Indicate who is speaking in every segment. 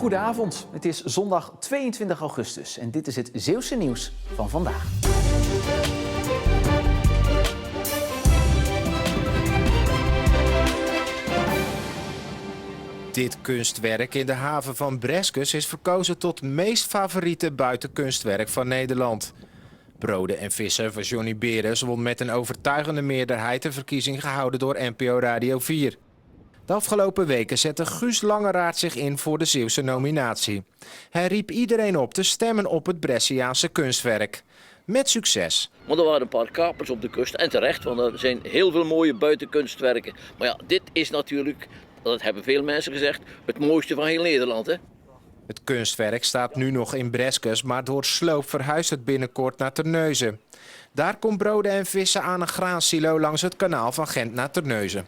Speaker 1: Goedenavond, het is zondag 22 augustus en dit is het Zeeuwse nieuws van vandaag.
Speaker 2: Dit kunstwerk in de haven van Breskes is verkozen tot meest favoriete buitenkunstwerk van Nederland. Broden en vissen van Johnny Beres won met een overtuigende meerderheid de verkiezing gehouden door NPO Radio 4. De afgelopen weken zette Guus Langeraert zich in voor de Zeeuwse nominatie. Hij riep iedereen op te stemmen op het Bresciaanse kunstwerk. Met succes.
Speaker 3: Want er waren een paar kapers op de kust en terecht, want er zijn heel veel mooie buitenkunstwerken. Maar ja, dit is natuurlijk, dat hebben veel mensen gezegd, het mooiste van heel Nederland, hè?
Speaker 2: Het kunstwerk staat nu nog in Breskes, maar door sloop verhuist het binnenkort naar Terneuzen. Daar komt Broden en vissen aan een graansilo langs het kanaal van Gent naar Terneuzen.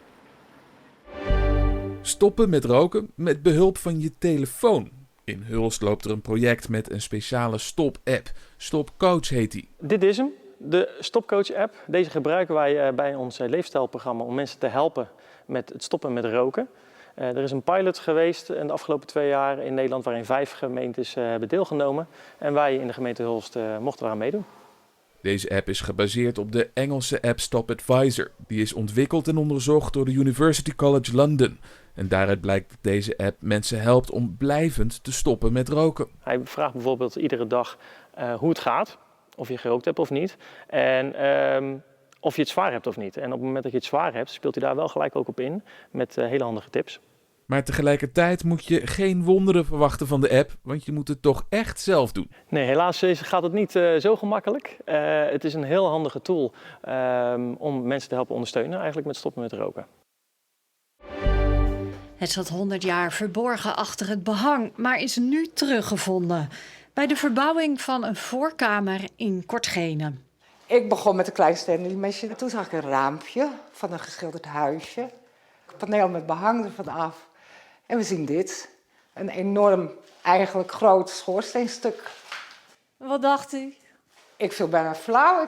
Speaker 4: Stoppen met roken met behulp van je telefoon. In Hulst loopt er een project met een speciale stop-app. Stopcoach heet die.
Speaker 5: Dit is hem, de Stopcoach-app. Deze gebruiken wij bij ons leefstijlprogramma om mensen te helpen met het stoppen met roken. Er is een pilot geweest in de afgelopen 2 jaar in Nederland waarin 5 gemeentes hebben deelgenomen. En wij in de gemeente Hulst mochten eraan meedoen.
Speaker 4: Deze app is gebaseerd op de Engelse app Stop Advisor. Die is ontwikkeld en onderzocht door de University College London. En daaruit blijkt dat deze app mensen helpt om blijvend te stoppen met roken.
Speaker 5: Hij vraagt bijvoorbeeld iedere dag hoe het gaat, of je gerookt hebt of niet. En of je het zwaar hebt of niet. En op het moment dat je het zwaar hebt, speelt hij daar wel gelijk ook op in met hele handige tips.
Speaker 4: Maar tegelijkertijd moet je geen wonderen verwachten van de app, want je moet het toch echt zelf doen.
Speaker 5: Nee, helaas gaat het niet zo gemakkelijk. Het is een heel handige tool om mensen te helpen ondersteunen eigenlijk met stoppen met roken.
Speaker 6: Het zat 100 jaar verborgen achter het behang, maar is nu teruggevonden bij de verbouwing van een voorkamer in Kortgene.
Speaker 7: Ik begon met een klein Stanley-mesje. Toen zag ik een raampje van een geschilderd huisje. Een paneel met behang ervan af. En we zien dit. Een enorm, eigenlijk groot schoorsteenstuk.
Speaker 8: Wat dacht u?
Speaker 7: Ik viel bijna flauw.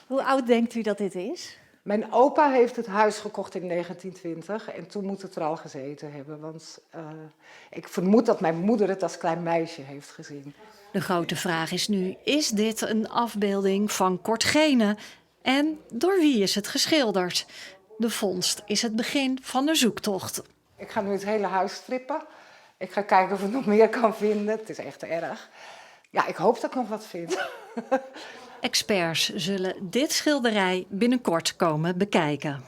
Speaker 8: Hoe oud denkt u dat dit is?
Speaker 7: Mijn opa heeft het huis gekocht in 1920 en toen moet het er al gezeten hebben. Want ik vermoed dat mijn moeder het als klein meisje heeft gezien.
Speaker 6: De grote vraag is nu, is dit een afbeelding van Kortgene? En door wie is het geschilderd? De vondst is het begin van de zoektocht.
Speaker 7: Ik ga nu het hele huis strippen. Ik ga kijken of ik nog meer kan vinden. Het is echt erg. Ja, ik hoop dat ik nog wat vind.
Speaker 6: Experts zullen dit schilderij binnenkort komen bekijken.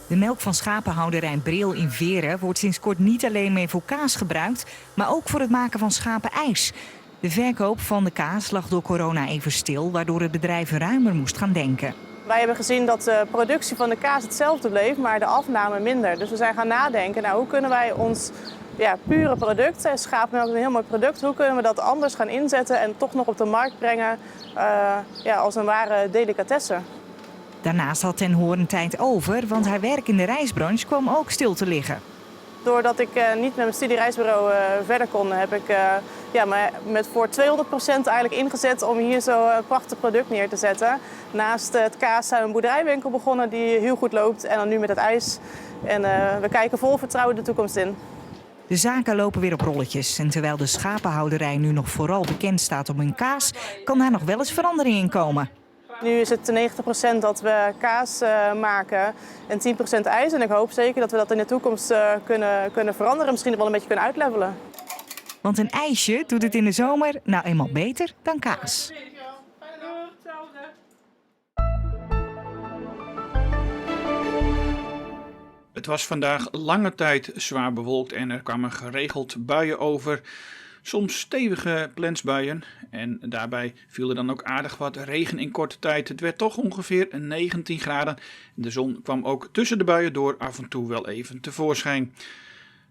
Speaker 9: De melk van schapenhouderij Breel in Veren wordt sinds kort niet alleen mee voor kaas gebruikt, maar ook voor het maken van schapenijs. De verkoop van de kaas lag door corona even stil, waardoor het bedrijf ruimer moest gaan denken.
Speaker 10: Wij hebben gezien dat de productie van de kaas hetzelfde bleef, maar de afname minder. Dus we zijn gaan nadenken, hoe kunnen wij ons pure product, schapenmelk is een heel mooi product, hoe kunnen we dat anders gaan inzetten en toch nog op de markt brengen als een ware delicatesse.
Speaker 9: Daarnaast had Ten Hoorn tijd over, want haar werk in de reisbranche kwam ook stil te liggen.
Speaker 10: Doordat ik niet met mijn studiereisbureau verder kon, heb ik me met voor 200% eigenlijk ingezet om hier zo'n prachtig product neer te zetten. Naast het kaas zijn we een boerderijwinkel begonnen die heel goed loopt en dan nu met het ijs. En we kijken vol vertrouwen de toekomst in.
Speaker 9: De zaken lopen weer op rolletjes en terwijl de schapenhouderij nu nog vooral bekend staat om hun kaas, kan daar nog wel eens verandering in komen.
Speaker 10: Nu is het 90% dat we kaas maken en 10% ijs. En ik hoop zeker dat we dat in de toekomst kunnen veranderen. Misschien wel een beetje kunnen uitlevelen.
Speaker 9: Want een ijsje doet het in de zomer nou eenmaal beter dan kaas.
Speaker 11: Het was vandaag lange tijd zwaar bewolkt en er kwamen geregeld buien over. Soms stevige plensbuien en daarbij viel er dan ook aardig wat regen in korte tijd. Het werd toch ongeveer 19 graden. De zon kwam ook tussen de buien door af en toe wel even tevoorschijn.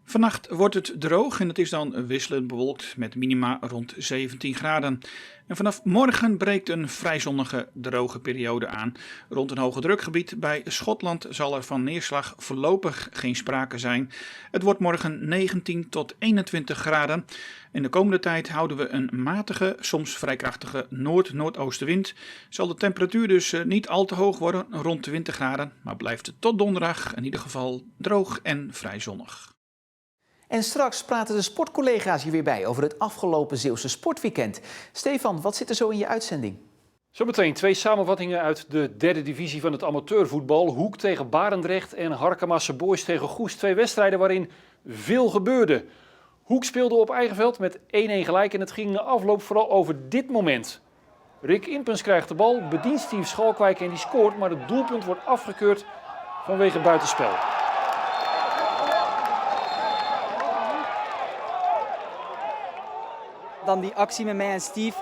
Speaker 11: Vannacht wordt het droog en het is dan wisselend bewolkt met minima rond 17 graden. En vanaf morgen breekt een vrij zonnige droge periode aan. Rond een hoge drukgebied bij Schotland zal er van neerslag voorlopig geen sprake zijn. Het wordt morgen 19 tot 21 graden. In de komende tijd houden we een matige, soms vrij krachtige noord-noordoostenwind. Zal de temperatuur dus niet al te hoog worden, rond 20 graden. Maar blijft het tot donderdag in ieder geval droog en vrij zonnig.
Speaker 1: En straks praten de sportcollega's hier weer bij over het afgelopen Zeeuwse sportweekend. Stefan, wat zit er zo in je uitzending?
Speaker 12: Zometeen 2 samenvattingen uit de derde divisie van het amateurvoetbal. Hoek tegen Barendrecht en Harkemasse Boys tegen Goes. 2 wedstrijden waarin veel gebeurde. Hoek speelde op eigen veld met 1-1 gelijk en het ging na afloop vooral over dit moment. Rick Impens krijgt de bal, bedient Steve Schalkwijk en die scoort, maar het doelpunt wordt afgekeurd vanwege buitenspel.
Speaker 13: Dan die actie met mij en Steve,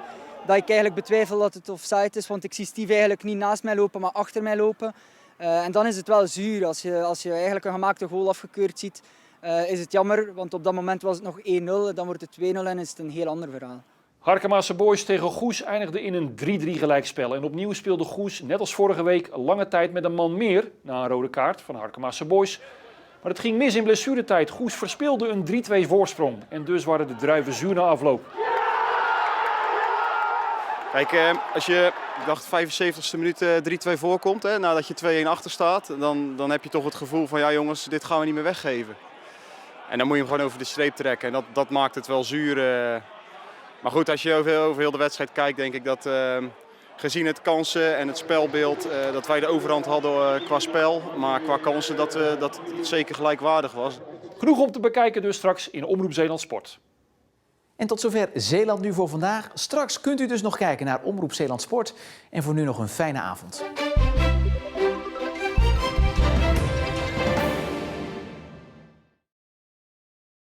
Speaker 13: dat ik eigenlijk betwijfel dat het offside is, want ik zie Steve eigenlijk niet naast mij lopen, maar achter mij lopen. En dan is het wel zuur als je eigenlijk een gemaakte goal afgekeurd ziet. Is het jammer, want op dat moment was het nog 1-0, dan wordt het 2-0 en is het een heel ander verhaal.
Speaker 12: Harkemasse Boys tegen Goes eindigde in een 3-3 gelijkspel. En opnieuw speelde Goes, net als vorige week, lange tijd met een man meer na een rode kaart van Harkemasse Boys. Maar het ging mis in blessuretijd. Goes verspeelde een 3-2 voorsprong. En dus waren de druiven zuur na afloop.
Speaker 14: Kijk, als je, ik dacht 75ste minuut 3-2 voorkomt, hè, nadat je 2-1 achter staat, dan heb je toch het gevoel van ja jongens, dit gaan we niet meer weggeven. En dan moet je hem gewoon over de streep trekken en dat maakt het wel zuur. Maar goed, als je over heel de wedstrijd kijkt, denk ik dat gezien het kansen en het spelbeeld, dat wij de overhand hadden qua spel, maar qua kansen dat het zeker gelijkwaardig was.
Speaker 12: Genoeg om te bekijken dus straks in Omroep Zeeland Sport.
Speaker 1: En tot zover Zeeland Nu voor vandaag. Straks kunt u dus nog kijken naar Omroep Zeeland Sport. En voor nu nog een fijne avond.